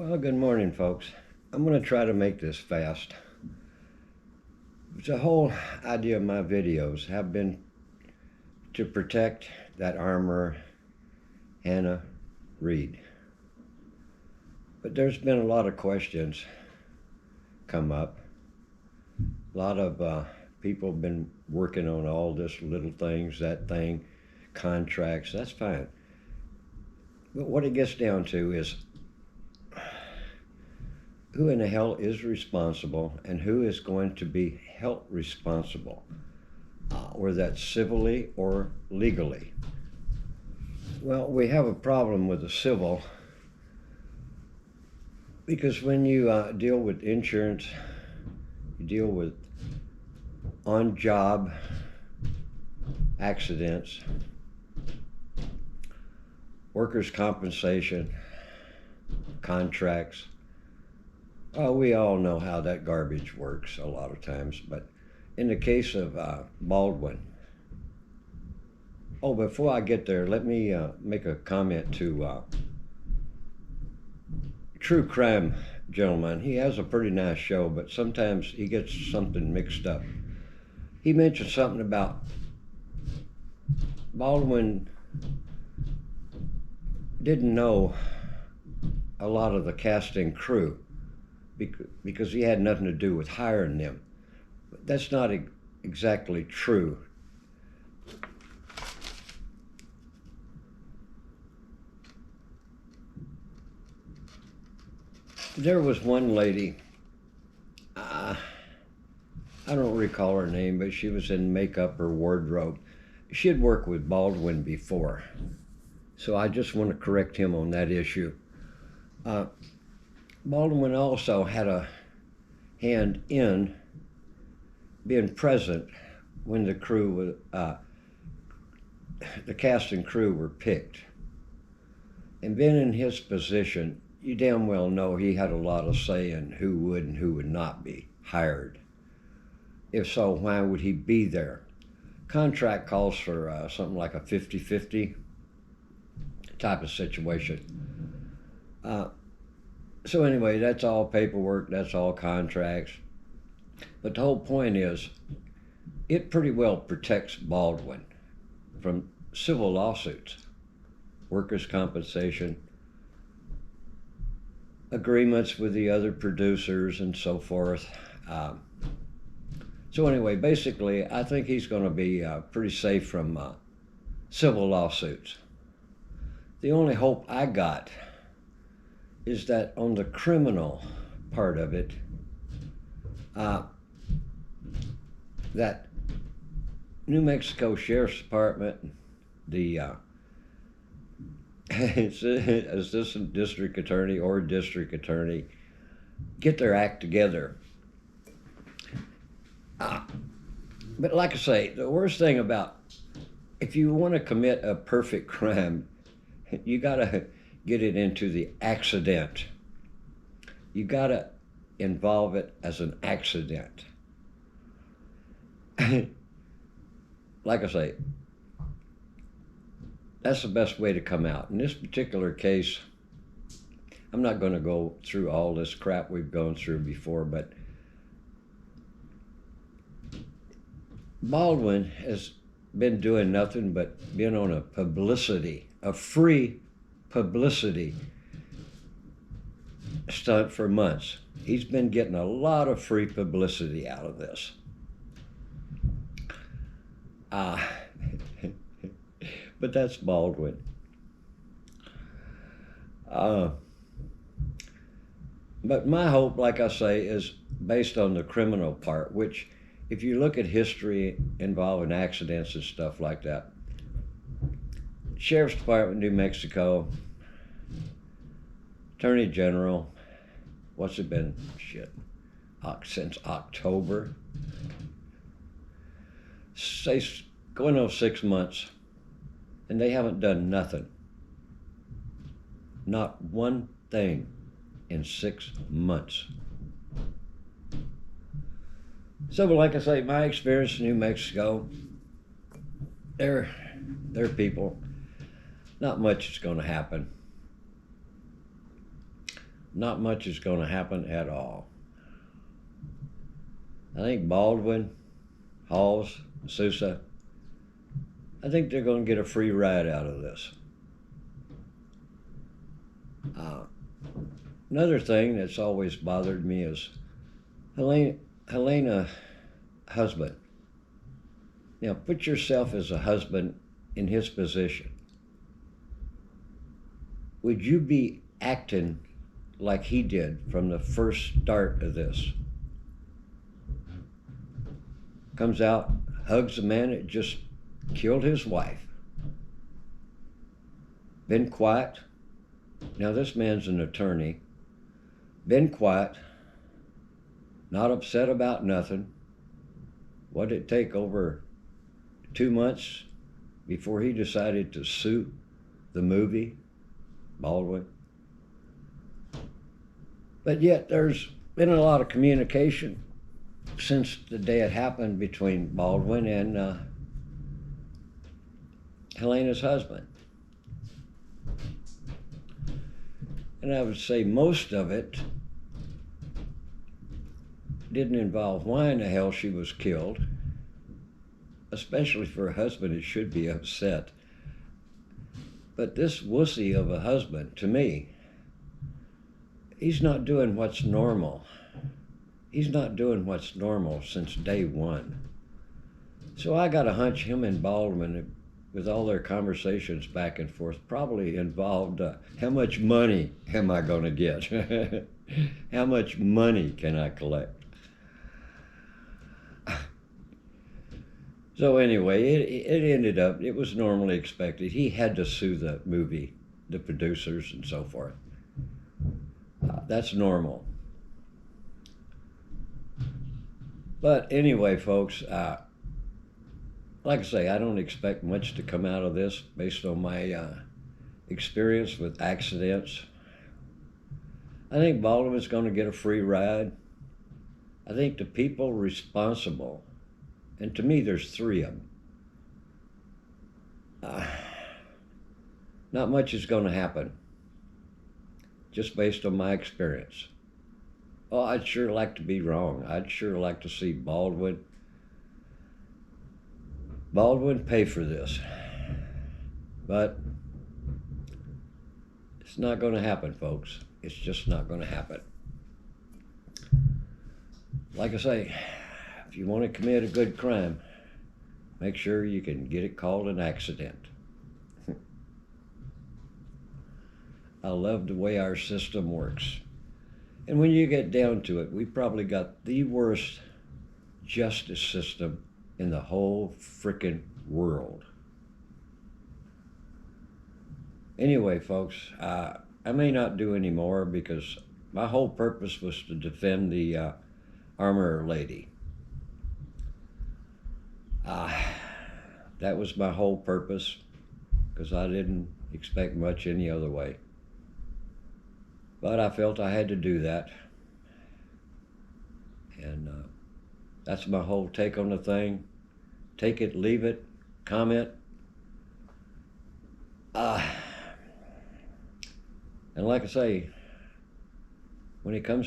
Well, good morning, folks. I'm going to try to make this fast. The whole idea of my videos have been to protect that armorer, Hannah Reed. But there's been a lot of questions come up. A lot of people have been working on all this little things, that thing, contracts, that's fine. But what it gets down to is who in the hell is responsible and who is going to be held responsible, whether that's civilly or legally. Well, we have a problem with the civil because when you deal with insurance, you deal with on-job accidents, workers' compensation, contracts. We all know how that garbage works a lot of times, but in the case of Baldwin, before I get there, let me make a comment to True Crime Gentleman. He has a pretty nice show, but sometimes he gets something mixed up. He mentioned something about Baldwin didn't know a lot of the casting crew because he had nothing to do with hiring them. But that's not exactly true. There was one lady, I don't recall her name, but she was in makeup or wardrobe. She had worked with Baldwin before, so I just want to correct him on that issue. Baldwin also had a hand in being present when the crew, the cast and crew were picked. And being in his position, you damn well know he had a lot of say in who would and who would not be hired. If so, why would he be there? Contract calls for something like a 50-50 type of situation. So anyway, that's all paperwork, that's all contracts. But the whole point is, it pretty well protects Baldwin from civil lawsuits, workers' compensation, agreements with the other producers and so forth. So anyway, basically, I think he's going to be pretty safe from civil lawsuits. The only hope I got is that on the criminal part of it, that New Mexico Sheriff's Department, the assistant district attorney or district attorney, get their act together. But like I say, the worst thing about, if you want to commit a perfect crime, you gotta get it into the accident. You gotta involve it as an accident. Like I say, that's the best way to come out. In this particular case, I'm not going to go through all this crap we've gone through before, but Baldwin has been doing nothing but being on a free publicity stunt for months. He's been getting a lot of free publicity out of this. But that's Baldwin. But my hope, like I say, is based on the criminal part, which if you look at history involving accidents and stuff like that, Sheriff's Department, New Mexico, Attorney General, what's it been? Since October? Say, going on 6 months, and they haven't done nothing. Not one thing in 6 months. So, like I say, my experience in New Mexico, they're people. Not much is going to happen. not much is going to happen at all. I think Baldwin, Halls, Sousa, I think they're going to get a free ride out of this. Another thing that's always bothered me is Helena husband. Now put yourself as a husband in his position. Would you be acting like he did from the first start of this? Comes out, hugs a man that just killed his wife. Been quiet. Now this man's an attorney. Been quiet. Not upset about nothing. What did it take over 2 months before he decided to sue the movie, Baldwin? But yet there's been a lot of communication since the day it happened between Baldwin and Helena's husband. And I would say most of it didn't involve why in the hell she was killed, especially for a husband that should be upset. But this wussy of a husband, to me, he's not doing what's normal. He's not doing what's normal since day one. So I got a hunch him and Baldwin, with all their conversations back and forth, probably involved how much money am I going to get? How much money can I collect? So anyway, it ended up, it was normally expected. He had to sue the movie, the producers and so forth. That's normal. But anyway, folks, like I say, I don't expect much to come out of this based on my experience with accidents. I think Baldwin's going to get a free ride. I think the people responsible, and to me there's 3 of them, not much is going to happen, just based on my experience. Oh, I'd sure like to be wrong. I'd sure like to see Baldwin pay for this. But it's not going to happen, folks. It's just not going to happen. Like I say, if you want to commit a good crime, make sure you can get it called an accident. I love the way our system works. And when you get down to it, we probably got the worst justice system in the whole frickin' world. Anyway, folks, I may not do any more because my whole purpose was to defend the armor lady. That was my whole purpose because I didn't expect much any other way. But I felt I had to do that. And that's my whole take on the thing. Take it, leave it, comment. And like I say, when it comes